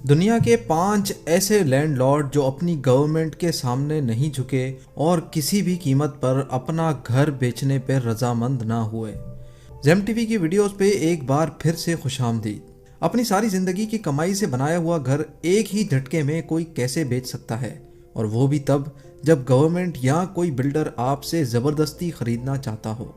دنیا کے 5 ایسے لینڈ لارڈ جو اپنی گورنمنٹ کے سامنے نہیں جھکے اور کسی بھی قیمت پر اپنا گھر بیچنے پر رضامند نہ ہوئے۔ زیم ٹی وی کی ویڈیوز پہ ایک بار پھر سے خوش آمدید۔ اپنی ساری زندگی کی کمائی سے بنایا ہوا گھر ایک ہی جھٹکے میں کوئی کیسے بیچ سکتا ہے، اور وہ بھی تب جب گورنمنٹ یا کوئی بلڈر آپ سے زبردستی خریدنا چاہتا ہو۔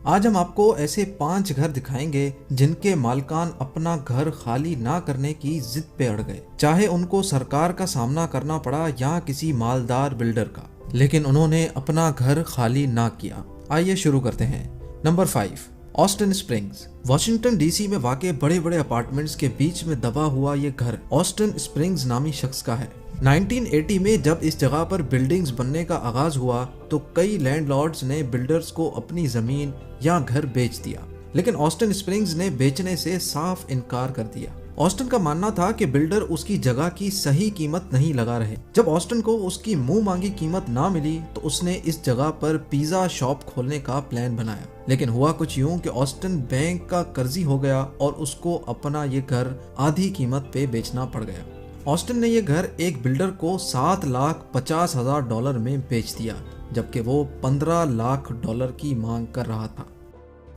آج ہم آپ کو ایسے 5 گھر دکھائیں گے جن کے مالکان اپنا گھر خالی نہ کرنے کی ضد پہ اڑ گئے، چاہے ان کو سرکار کا سامنا کرنا پڑا یا کسی مالدار بلڈر کا، لیکن انہوں نے اپنا گھر خالی نہ کیا۔ آئیے شروع کرتے ہیں۔ Number 5، Austin Springs. Washington D C میں واقع بڑے بڑے اپارٹمنٹس کے بیچ میں دبا ہوا یہ گھر آسٹن اسپرنگز نامی شخص کا ہے۔ 1980 میں جب اس جگہ پر بلڈنگز بننے کا آغاز ہوا تو کئی لینڈ لارڈز نے بلڈرز کو اپنی زمین یا گھر بیچ دیا، لیکن آسٹن اسپرنگز نے بیچنے سے صاف انکار کر دیا۔ آسٹن کا ماننا تھا کہ بلڈر اس کی جگہ کی صحیح قیمت نہیں لگا رہے۔ جب آسٹن کو اس کی منہ مانگی قیمت نہ ملی تو اس نے اس جگہ پر پیزا شاپ کھولنے کا پلان بنایا، لیکن ہوا کچھ یوں کہ آسٹن بینک کا قرضی ہو گیا اور اس کو اپنا یہ گھر آدھی قیمت پہ بیچنا پڑ گیا۔ آسٹن نے یہ گھر ایک بلڈر کو $7,50,000 میں بیچ دیا، جبکہ وہ $15 لاکھ کی مانگ کر رہا تھا۔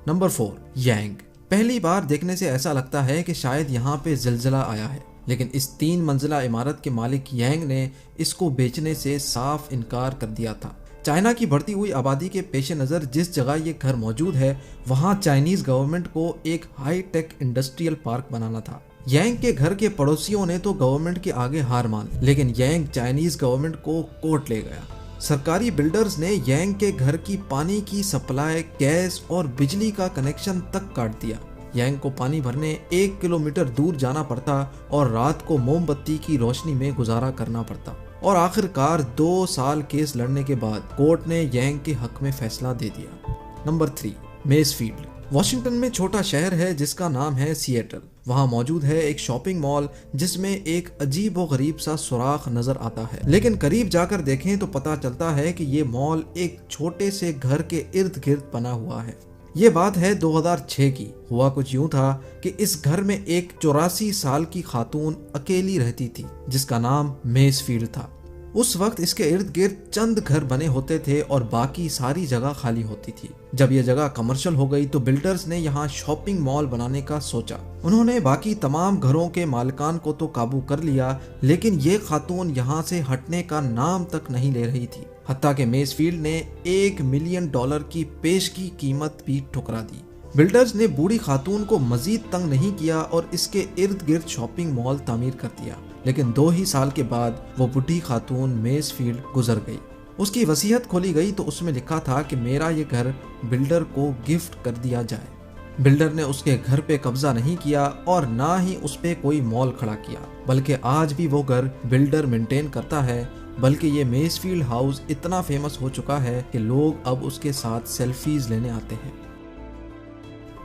Number 4، Yang. پہلی بار دیکھنے سے ایسا لگتا ہے کہ شاید یہاں پہ زلزلہ آیا ہے، لیکن اس 3 منزلہ عمارت کے مالک یانگ نے اس کو بیچنے سے صاف انکار کر دیا تھا۔ چائنا کی بڑھتی ہوئی آبادی کے پیش نظر جس جگہ یہ گھر موجود ہے وہاں چائنیز گورنمنٹ کو ایک ہائی ٹیک انڈسٹریل پارک بنانا تھا۔ یانگ کے گھر کے پڑوسیوں نے تو گورنمنٹ کے آگے ہار مان لی، لیکن یانگ چائنیز گورنمنٹ کو کورٹ لے گیا۔ سرکاری بلڈرز نے یانگ کے گھر کی پانی کی سپلائی، گیس اور بجلی کا کنیکشن تک کاٹ دیا۔ یانگ کو پانی بھرنے 1 کلومیٹر دور جانا پڑتا اور رات کو موم بتی کی روشنی میں گزارا کرنا پڑتا، اور آخر کار 2 سال کیس لڑنے کے بعد کورٹ نے یانگ کے حق میں فیصلہ دے دیا۔ نمبر 3، میز فیلڈ۔ واشنگٹن میں چھوٹا شہر ہے جس کا نام ہے سیئٹل۔ وہاں موجود ہے ایک شاپنگ مال جس میں ایک عجیب و غریب سا سوراخ نظر آتا ہے، لیکن قریب جا کر دیکھیں تو پتا چلتا ہے کہ یہ مال ایک چھوٹے سے گھر کے ارد گرد بنا ہوا ہے۔ یہ بات ہے 2006 کی۔ ہوا کچھ یوں تھا کہ اس گھر میں ایک 84 سال کی خاتون اکیلی رہتی تھی جس کا نام میز فیلڈ تھا۔ اس وقت اس کے ارد گرد چند گھر بنے ہوتے تھے اور باقی ساری جگہ خالی ہوتی تھی۔ جب یہ جگہ کمرشل ہو گئی تو بلڈرز نے یہاں شاپنگ مال بنانے کا سوچا۔ انہوں نے باقی تمام گھروں کے مالکان کو تو قابو کر لیا، لیکن یہ خاتون یہاں سے ہٹنے کا نام تک نہیں لے رہی تھی، حتیٰ کہ میز فیلڈ نے $1 ملین کی پیشگی قیمت بھی ٹھکرا دی۔ بلڈرز نے بوڑھی خاتون کو مزید تنگ نہیں کیا اور اس کے ارد گرد شاپنگ مال تعمیر کر دیا، لیکن 2 ہی سال کے بعد وہ بوڑھی خاتون میز فیلڈ گزر گئی۔ اس کی وصیت کھولی گئی تو اس میں لکھا تھا کہ میرا یہ گھر بلڈر کو گفٹ کر دیا جائے۔ بلڈر نے اس کے گھر پہ قبضہ نہیں کیا اور نہ ہی اس پہ کوئی مال کھڑا کیا، بلکہ آج بھی وہ گھر بلڈر مینٹین کرتا ہے، بلکہ یہ میز فیلڈ ہاؤس اتنا فیمس ہو چکا ہے کہ لوگ اب اس کے ساتھ سیلفیز لینے آتے ہیں۔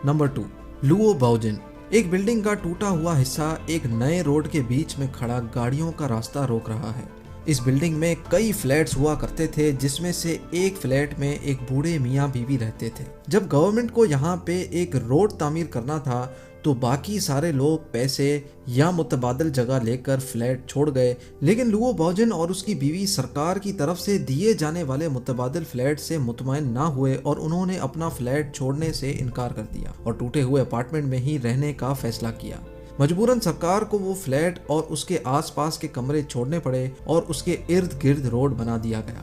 نمبر 2، لوو باؤجن۔ ایک بلڈنگ کا ٹوٹا ہوا حصہ ایک نئے روڈ کے بیچ میں کھڑا گاڑیوں کا راستہ روک رہا ہے۔ اس بلڈنگ میں کئی فلیٹس ہوا کرتے تھے جس میں سے ایک فلیٹ میں ایک بوڑھے میاں بیوی رہتے تھے۔ جب گورنمنٹ کو یہاں پہ ایک روڈ تعمیر کرنا تھا تو باقی سارے لوگ پیسے یا متبادل جگہ لے کر فلیٹ چھوڑ گئے، لیکن لوو باؤجن اور اس کی بیوی سرکار کی طرف سے دیے جانے والے متبادل فلیٹ سے مطمئن نہ ہوئے اور انہوں نے اپنا فلیٹ چھوڑنے سے انکار کر دیا اور ٹوٹے ہوئے اپارٹمنٹ میں ہی رہنے کا فیصلہ کیا۔ مجبوراً سرکار کو وہ فلیٹ اور اس کے آس پاس کے کمرے چھوڑنے پڑے اور اس کے ارد گرد روڈ بنا دیا گیا۔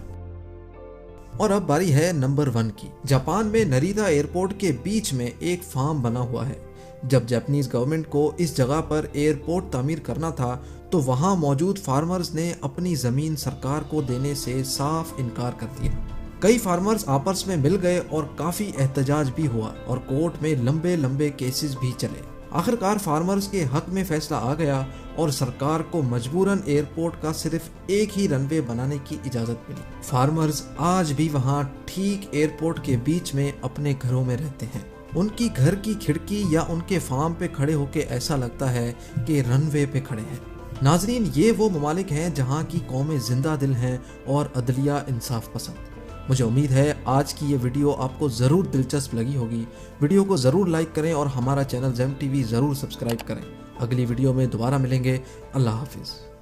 اور اب باری ہے نمبر 1 کی۔ جاپان میں نریتا ایئرپورٹ کے بیچ میں ایک فارم بنا ہوا ہے۔ جب جاپنیز گورنمنٹ کو اس جگہ پر ایئرپورٹ تعمیر کرنا تھا تو وہاں موجود فارمرز نے اپنی زمین سرکار کو دینے سے صاف انکار کر دیا۔ کئی فارمرز آپس میں مل گئے اور کافی احتجاج بھی ہوا اور کورٹ میں لمبے لمبے کیسز بھی چلے۔ آخرکار فارمرز کے حق میں فیصلہ آ گیا اور سرکار کو مجبوراً ایئرپورٹ کا صرف ایک ہی رن وے بنانے کی اجازت ملی۔ فارمرز آج بھی وہاں ٹھیک ایئرپورٹ کے بیچ میں اپنے گھروں میں رہتے ہیں۔ ان کی گھر کی کھڑکی یا ان کے فارم پہ کھڑے ہو کے ایسا لگتا ہے کہ رن وے پہ کھڑے ہیں۔ ناظرین، یہ وہ ممالک ہیں جہاں کی قومیں زندہ دل ہیں اور عدلیہ انصاف پسند۔ مجھے امید ہے آج کی یہ ویڈیو آپ کو ضرور دلچسپ لگی ہوگی۔ ویڈیو کو ضرور لائک کریں اور ہمارا چینل زیم ٹی وی ضرور سبسکرائب کریں۔ اگلی ویڈیو میں دوبارہ ملیں گے۔ اللہ حافظ۔